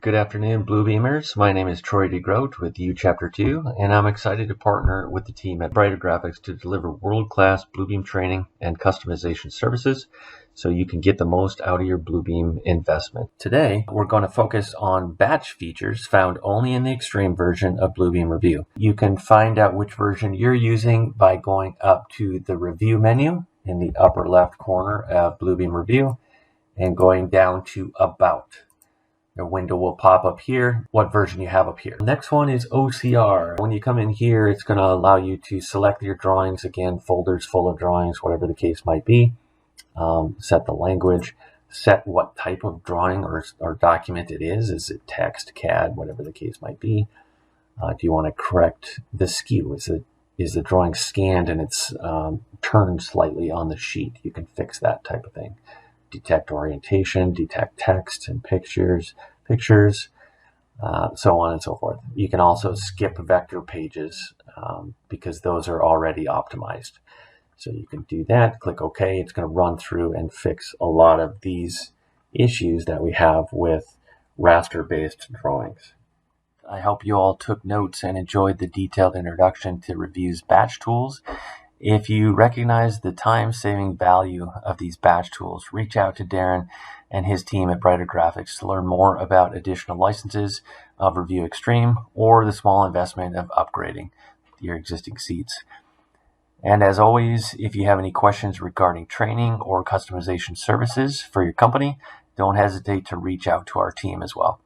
Good afternoon, Bluebeamers. My name is Troy DeGroot with U Chapter 2, and I'm excited to partner with the team at Brighter Graphics to deliver world-class Bluebeam training and customization services so you can get the most out of your Bluebeam investment. Today, we're going to focus on batch features found only in the Extreme version of Bluebeam Revu. You can find out which version you're using by going up to the Review menu in the upper left corner of Bluebeam Revu and going down to About. A window will pop up here, what version you have up here. Next one is OCR. When you come in here, it's going to allow you to select your drawings, again, folders full of drawings, whatever the case might be. Set the language, set what type of drawing or document it is. Is it text, CAD, whatever the case might be? Do you want to correct the skew? Is the drawing scanned and it's turned slightly on the sheet? You can fix that type of thing. Detect orientation, detect text and pictures, so on and so forth. You can also skip vector pages because those are already optimized. So you can do that, click OK. It's going to run through and fix a lot of these issues that we have with raster-based drawings. I hope you all took notes and enjoyed the detailed introduction to Revu's batch tools. If you recognize the time-saving value of these batch tools, reach out to Darren and his team at Brighter Graphics to learn more about additional licenses of Revu Extreme or the small investment of upgrading your existing seats. And as always, if you have any questions regarding training or customization services for your company, don't hesitate to reach out to our team as well.